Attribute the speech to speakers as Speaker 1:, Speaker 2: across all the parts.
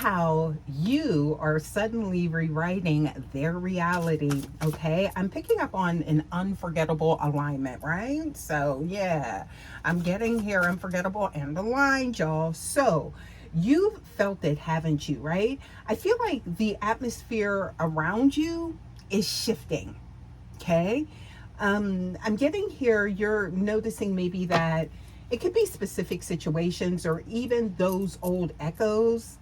Speaker 1: how you are suddenly rewriting their reality. Okay, I'm picking up on an unforgettable alignment, right? So yeah, I'm getting here unforgettable and aligned, y'all. So you've felt it, haven't you? Right? I feel like the atmosphere around you is shifting. Okay, I'm getting here, you're noticing maybe that it could be specific situations or even those old echoes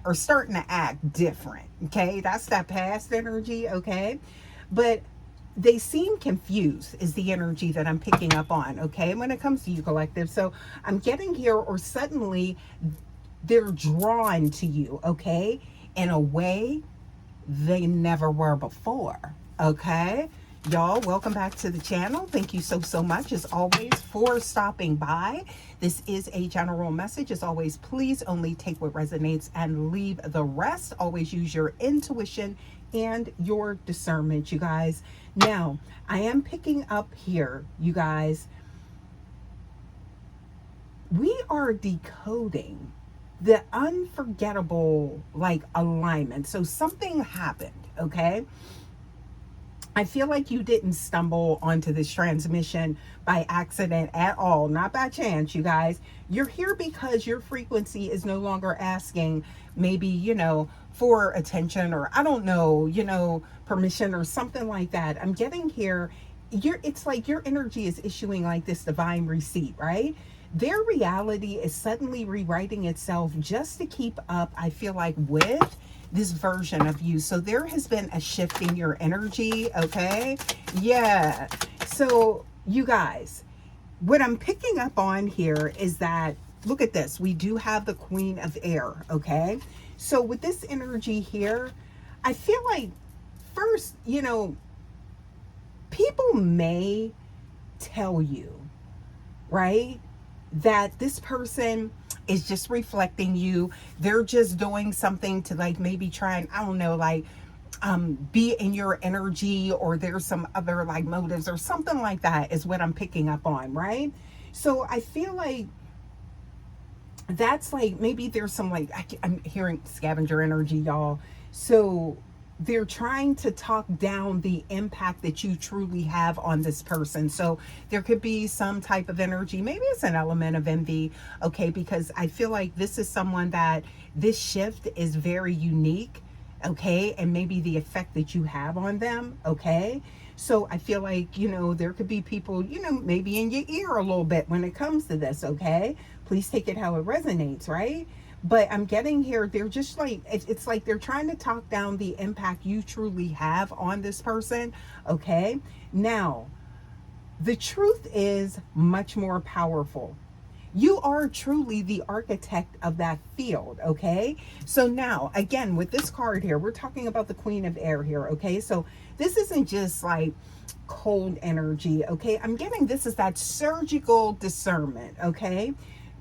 Speaker 1: are starting to act different. Okay, that's that past energy. Okay, but they seem confused is the energy that I'm picking up on. Okay, when it comes to you, collective. So I'm getting here, or suddenly they're drawn to you. Okay, in a way they never were before. Okay, y'all, welcome back to the channel. Thank you so much as always for stopping by. This is a general message. As always, please only take what resonates and leave the rest. Always use your intuition and your discernment, you guys. Now, I am picking up here, you guys, we are decoding the unforgettable like alignment. So something happened. Okay, I feel like you didn't stumble onto this transmission by accident at all, not by chance, you guys. You're here because your frequency is no longer asking, maybe, for attention, or I don't know, permission or something like that. I'm getting here, it's like your energy is issuing like this divine receipt, right? Their reality is suddenly rewriting itself just to keep up, I feel like, with this version of you. So there has been a shift in your energy. Okay, yeah. So you guys, what I'm picking up on here is that, look at this, we do have the Queen of Air. Okay, so with this energy here, I feel like first, people may tell you, right, that this person is just reflecting you. They're just doing something to like maybe try and, I don't know, like be in your energy, or there's some other like motives or something like that is what I'm picking up on, right? So I feel like that's like, maybe there's some like, I'm hearing scavenger energy, y'all. So they're trying to talk down the impact that you truly have on this person. So there could be some type of energy, maybe it's an element of envy. Okay, because I feel like this is someone that this shift is very unique. Okay, and maybe the effect that you have on them. Okay, so I feel like, there could be people, maybe in your ear a little bit when it comes to this. Okay, please take it how it resonates, right? But I'm getting here, they're just like, it's like they're trying to talk down the impact you truly have on this person. Okay, now the truth is much more powerful. You are truly the architect of that field. Okay, so now again, with this card here, we're talking about the Queen of Air here. Okay, so this isn't just like cold energy. Okay, I'm getting, this is that surgical discernment. Okay,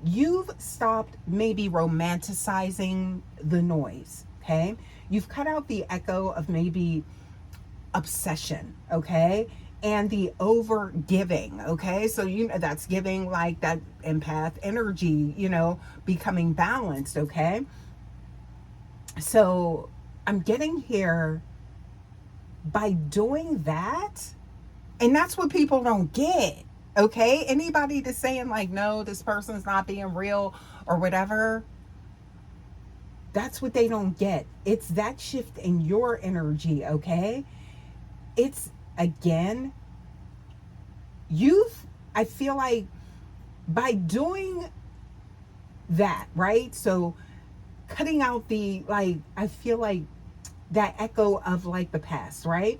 Speaker 1: you've stopped maybe romanticizing the noise. Okay, you've cut out the echo of maybe obsession. Okay, and the over giving. Okay, so that's giving like that empath energy, becoming balanced. Okay, so I'm getting here, by doing that, and that's what people don't get. Okay, anybody that's saying like, no, this person's not being real or whatever, that's what they don't get. It's that shift in your energy. Okay, it's, again, I feel like by doing that, right? So cutting out the, like, I feel like that echo of like the past, right?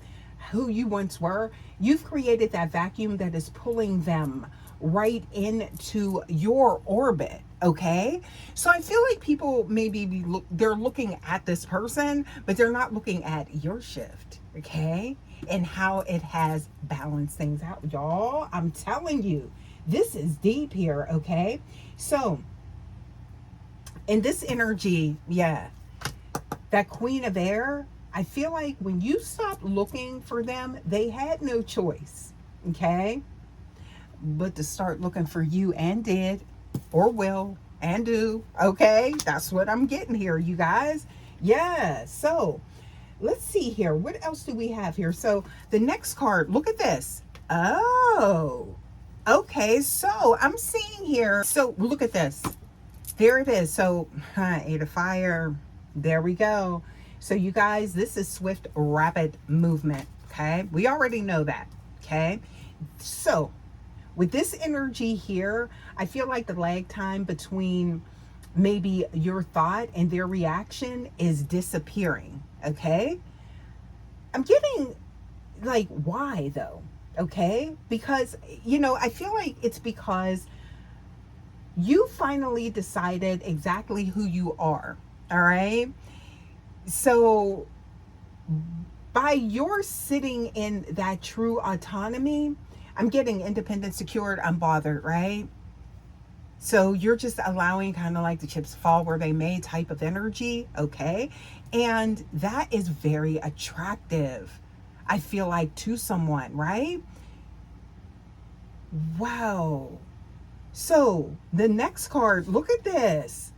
Speaker 1: Who you once were, you've created that vacuum that is pulling them right into your orbit. Okay, so I feel like people maybe they're looking at this person, but they're not looking at your shift. Okay, and how it has balanced things out, y'all. I'm telling you, this is deep here. Okay, so in this energy, yeah, that Queen of Air, I feel like when you stopped looking for them, they had no choice, okay, but to start looking for you, and did, or will, and do. Okay, that's what I'm getting here, you guys. Yeah, so let's see here. What else do we have here? So the next card, look at this. Oh, okay. So I'm seeing here. So look at this. There it is. So, Eight of Fire. There we go. So you guys, this is swift, rapid movement. Okay. We already know that. Okay. So with this energy here, I feel like the lag time between maybe your thought and their reaction is disappearing. Okay. I'm getting like, why though? Okay. Because, I feel like it's because you finally decided exactly who you are. All right. So by your sitting in that true autonomy, I'm getting independent, secured, unbothered, right? So you're just allowing kind of like the chips fall where they may type of energy. Okay. And that is very attractive, I feel like, to someone, right? Wow. So the next card, look at this.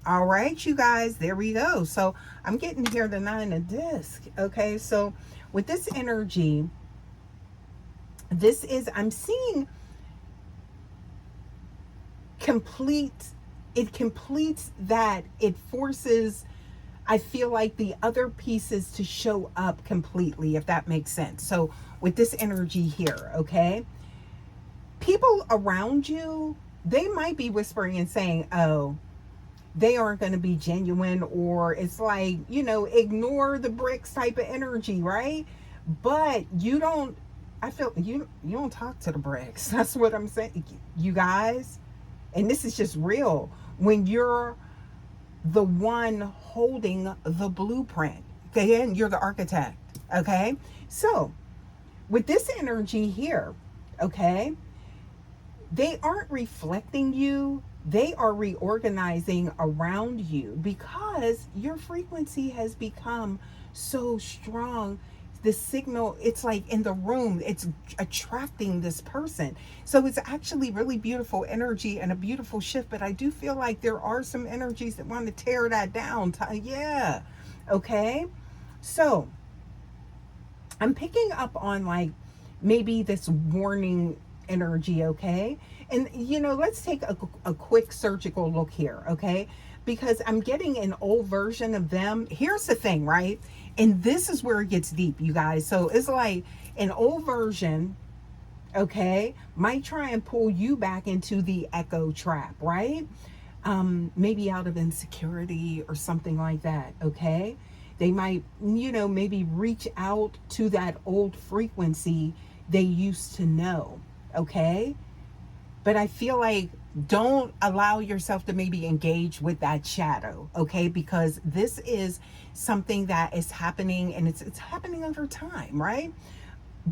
Speaker 1: All right, you guys, there we go. So I'm getting here the Nine of Disc. Okay, so with this energy, I'm seeing it completes that. It forces, I feel like, the other pieces to show up completely, if that makes sense. So with this energy here, okay, people around you, they might be whispering and saying, oh, they aren't going to be genuine, or it's like, ignore the bricks type of energy, right? But I feel you don't talk to the bricks. That's what I'm saying, you guys. And this is just real. When you're the one holding the blueprint, okay, and you're the architect, okay? So with this energy here, okay, they aren't reflecting you. They are reorganizing around you because your frequency has become so strong. The signal, it's like in the room, it's attracting this person. So it's actually really beautiful energy and a beautiful shift. But I do feel like there are some energies that want to tear that down. Yeah. Okay. So I'm picking up on like maybe this warning energy. Okay. And, let's take a quick surgical look here. Okay. Because I'm getting an old version of them. Here's the thing, right? And this is where it gets deep, you guys. So it's like an old version, okay, might try and pull you back into the echo trap, right? Maybe out of insecurity or something like that, okay? They might, maybe reach out to that old frequency they used to know, okay? But I feel like don't allow yourself to maybe engage with that shadow, okay? Because this is something that is happening, and it's happening over time, right?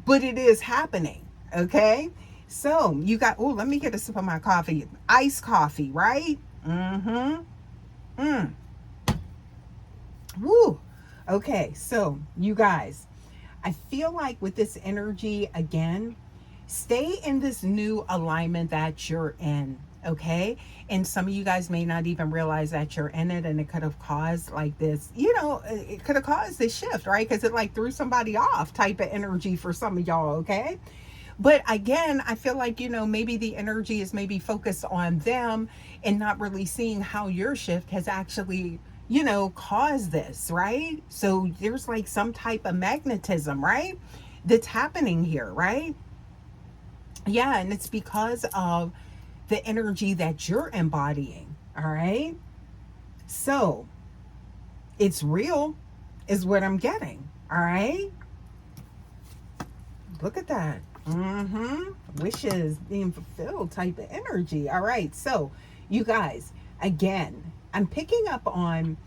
Speaker 1: But it is happening, okay? So you got, oh, let me get a sip of my coffee. Iced coffee, right? Woo. Okay, so you guys, I feel like with this energy, again, stay in this new alignment that you're in, okay? And some of you guys may not even realize that you're in it, and it could have caused like this, it could have caused this shift, right? Because it like threw somebody off type of energy for some of y'all, okay? But again, I feel like, maybe the energy is maybe focused on them and not really seeing how your shift has actually, caused this, right? So there's like some type of magnetism, right? That's happening here, right? Yeah, and it's because of the energy that you're embodying, all right? So it's real is what I'm getting, all right? Look at that. Wishes being fulfilled type of energy. All right, so you guys, again, I'm picking up on,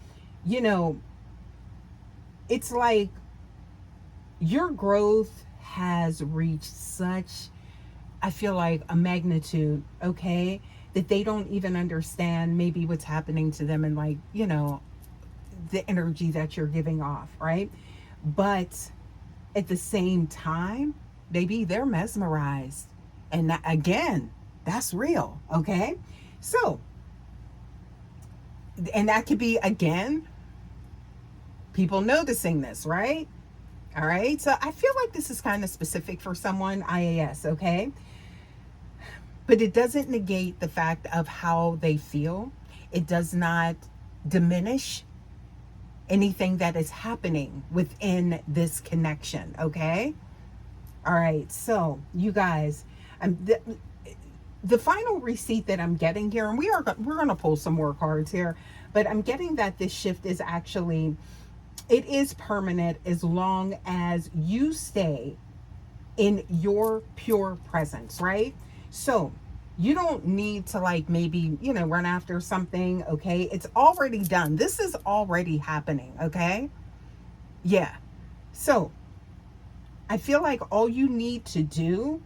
Speaker 1: it's like your growth has reached such, I feel like, a magnitude, okay, that they don't even understand maybe what's happening to them, and like, the energy that you're giving off, right? But at the same time, baby, they're mesmerized. And that, again, That's real, okay? So, and that could be, again, people noticing this, right? All right. So I feel like this is kind of specific for someone, IAS, okay? But it doesn't negate the fact of how they feel. It does not diminish anything that is happening within this connection, okay? All right. So, you guys, the final receipt that I'm getting here, and we're going to pull some more cards here, but I'm getting that this shift is actually, it is permanent as long as you stay in your pure presence, right? So you don't need to, like, maybe, run after something, okay? It's already done. This is already happening, okay? Yeah. So I feel like all you need to do,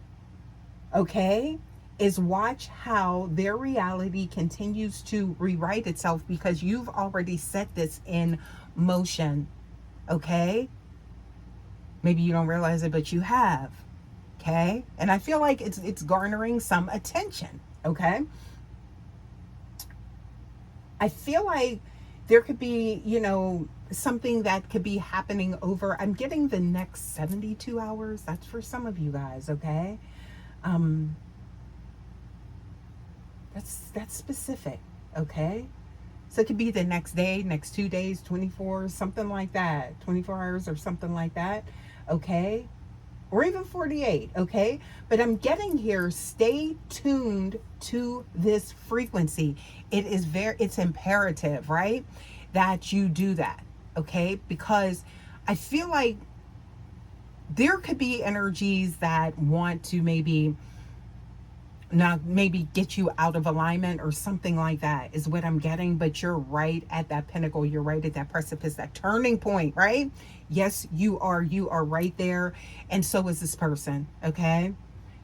Speaker 1: okay, is watch how their reality continues to rewrite itself, because you've already set this in motion, okay? Maybe you don't realize it, but you have. Okay? And I feel like it's garnering some attention, okay? I feel like there could be, something that could be happening over, I'm getting the next 72 hours. That's for some of you guys, okay? That's specific, okay? So it could be the next day, next 2 days, 24, something like that, 24 hours or something like that, okay? Or even 48, okay? But I'm getting here, stay tuned to this frequency. It's imperative, right? That you do that, okay? Because I feel like there could be energies that want to maybe get you out of alignment or something like that, is what I'm getting. But you're right at that pinnacle. You're right at that precipice, that turning point, right? Yes, you are right there. And so is this person, okay?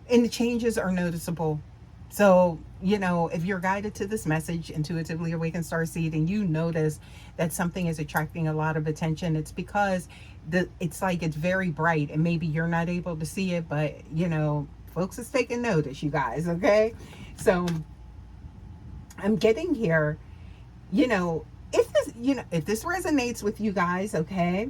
Speaker 1: And the changes are noticeable. So, if you're guided to this message, intuitively awakened starseed, and you notice that something is attracting a lot of attention, it's because it's like it's very bright, and maybe you're not able to see it, but folks is taking notice, you guys, okay? So I'm getting here, if this resonates with you guys, okay,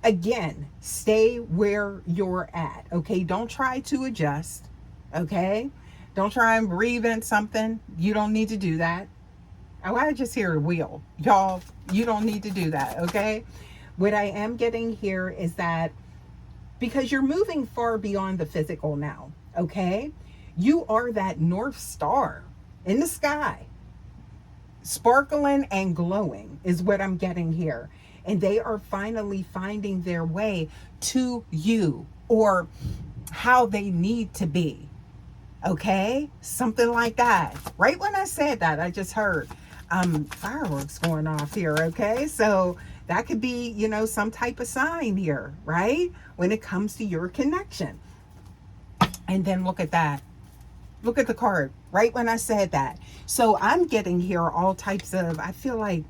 Speaker 1: again, stay where you're at, okay? Don't try to adjust, okay? Don't try and reinvent something. You don't need to do that. Oh, I just hear a wheel. Y'all, you don't need to do that, okay? What I am getting here is that, because you're moving far beyond the physical now, okay? You are that North Star in the sky, sparkling and glowing, is what I'm getting here. And they are finally finding their way to you, or how they need to be, okay? Something like that. Right when I said that, I just heard fireworks going off here, okay? So that could be, some type of sign here, right? When it comes to your connection. And then look at that. Look at the card right when I said that. So I'm getting here all types of, I feel like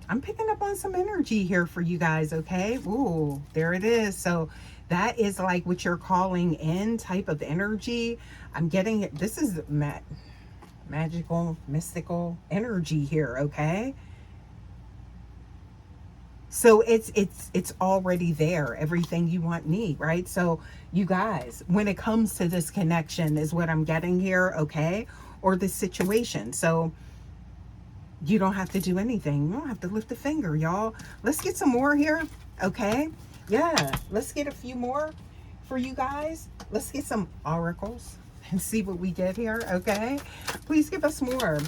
Speaker 1: I'm picking up on some energy here for you guys, okay? Ooh, there it is. So that is like what you're calling in type of energy. I'm getting it. This is magical, mystical energy here, okay? So it's already there, everything you want, need, right? So you guys, when it comes to this connection, is what I'm getting here, okay? Or this situation. So you don't have to do anything. You don't have to lift a finger, y'all. Let's get some more here, okay? Yeah, let's get a few more for you guys. Let's get some oracles and see what we get here, okay? Please give us more.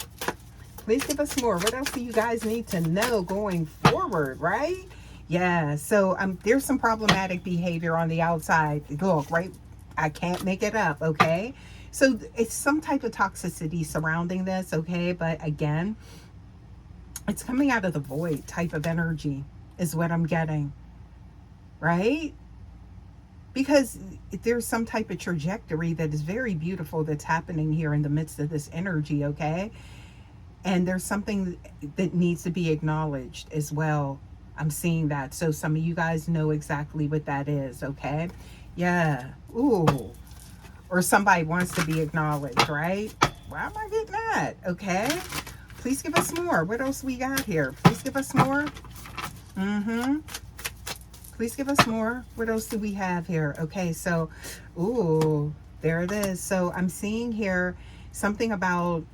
Speaker 1: Please give us more. What else do you guys need to know going forward, right? Yeah, so there's some problematic behavior on the outside. Look, right? I can't make it up, okay? So it's some type of toxicity surrounding this, okay? But again, it's coming out of the void type of energy is what I'm getting, right? Because there's some type of trajectory that is very beautiful that's happening here in the midst of this energy, okay? And there's something that needs to be acknowledged as well. I'm seeing that. So some of you guys know exactly what that is, okay? Yeah. Ooh. or somebody wants to be acknowledged, right? Why am I getting that? Okay. Please give us more. What else we got here? Please give us more. Please give us more. What else do we have here? Okay, so, ooh, there it is. So I'm seeing here something about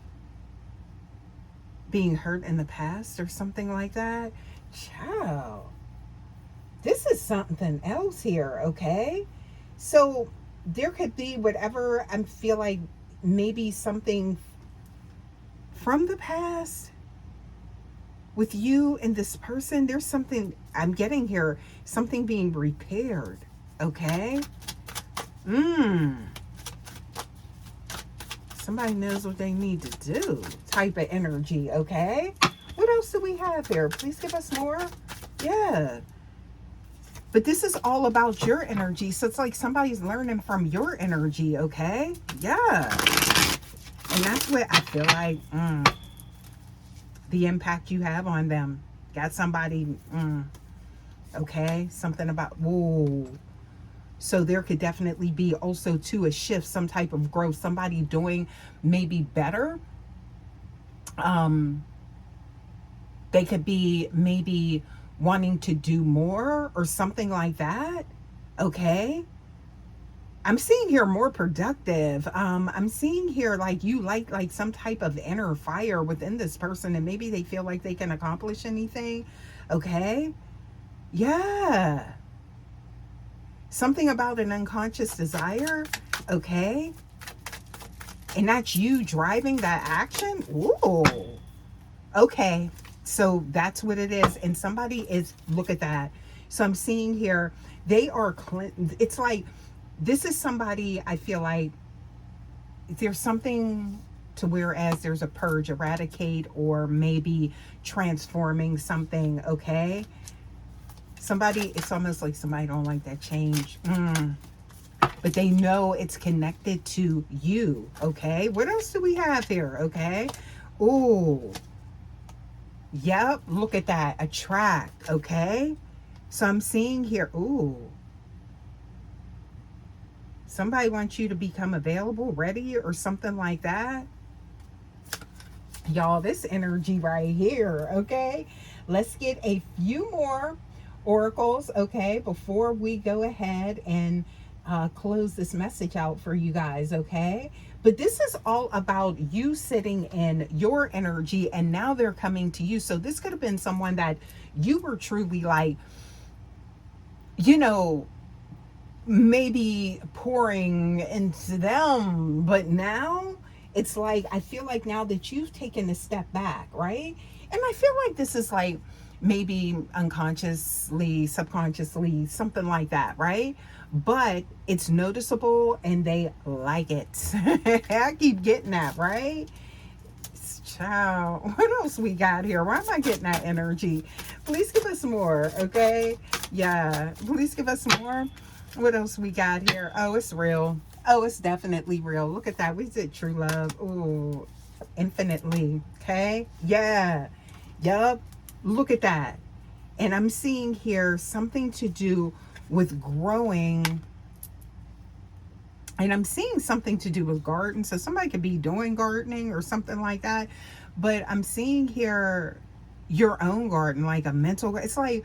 Speaker 1: being hurt in the past or something like that. Ciao. This is something else here, okay? So there could be whatever I feel like, maybe something from the past with you and this person. There's something I'm getting here, something being repaired, okay? Somebody knows what they need to do type of energy, okay? What else do we have here? Please give us more. Yeah. But this is all about your energy. So it's like somebody's learning from your energy, okay? Yeah. And that's what I feel like, the impact you have on them. Got somebody, okay? Something about, whoa. So there could definitely be also too a shift, some type of growth, somebody doing maybe better. They could be maybe wanting to do more or something like that. Okay. I'm seeing here more productive. I'm seeing here like you like some type of inner fire within this person, and maybe they feel like they can accomplish anything. Okay. Yeah. Something about an unconscious desire. Okay. And that's you driving that action. Ooh. Okay. So that's what it is. And somebody is, look at that. So I'm seeing here, they are, it's like, this is somebody, I feel like there's something to whereas there's a purge, eradicate, or maybe transforming something, okay? Somebody, it's almost like somebody don't like that change. But they know it's connected to you, okay? What else do we have here, okay? Ooh. Yep, look at that. Attract, okay? So I'm seeing here, ooh. Somebody wants you to become available, ready, or something like that. Y'all, this energy right here, okay? Let's get a few more oracles, okay, before we go ahead and close this message out for you guys, okay? But this is all about you sitting in your energy, and now they're coming to you. So this could have been someone that you were truly like, you know, maybe pouring into them, but now it's like, I feel like now that you've taken a step back, right? And I feel like this is like maybe unconsciously, subconsciously, something like that, right? But it's noticeable and they like it. I keep getting that, right? Child, what else we got here? Why am I getting that energy? Please give us more, okay? Yeah, please give us more. What else we got here? Oh, it's real. Oh, it's definitely real. Look at that. We did true love. Ooh, infinitely. Okay. Yeah. Yup. Look at that. And I'm seeing here something to do with growing. And I'm seeing something to do with garden. So somebody could be doing gardening or something like that. But I'm seeing here your own garden, like a mental. It's like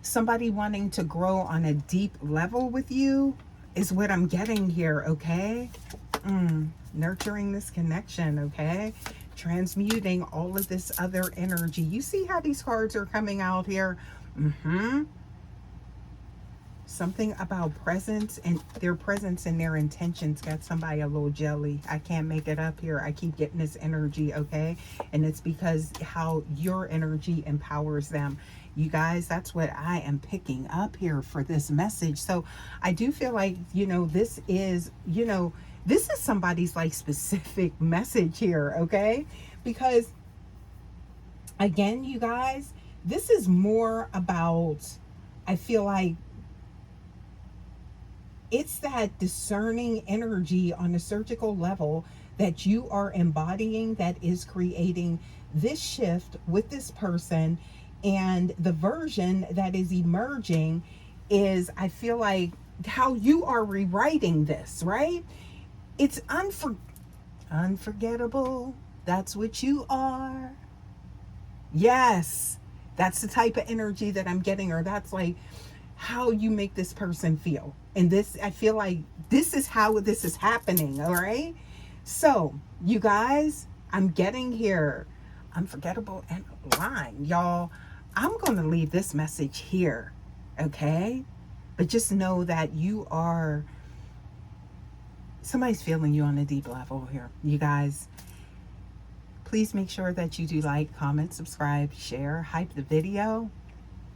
Speaker 1: somebody wanting to grow on a deep level with you is what I'm getting here, okay? Nurturing this connection, okay? Transmuting all of this other energy. You see how these cards are coming out here? Something about presence, and their presence and their intentions got somebody a little jelly. I can't make it up here. I keep getting this energy, okay? And it's because how your energy empowers them. You guys, that's what I am picking up here for this message. So I do feel like, you know, this is, you know, this is somebody's like specific message here, okay? Because again, you guys, this is more about, I feel like, it's that discerning energy on a surgical level that you are embodying that is creating this shift with this person. And the version that is emerging is, I feel like, how you are rewriting this, right? It's unforgettable. That's what you are. Yes, that's the type of energy that I'm getting, or that's like how you make this person feel. And this, I feel like this is how this is happening. All right. So, you guys, I'm getting here. Unforgettable and line, y'all. I'm going to leave this message here. Okay. But just know that you are, somebody's feeling you on a deep level here. You guys, please make sure that you do like, comment, subscribe, share, hype the video,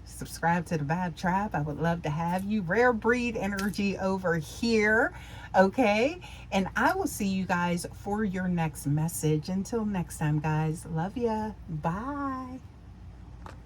Speaker 1: subscribe to the Vibe Tribe. I would love to have you. Rare breed energy over here. Okay. And I will see you guys for your next message. Until next time, guys. Love ya. Bye.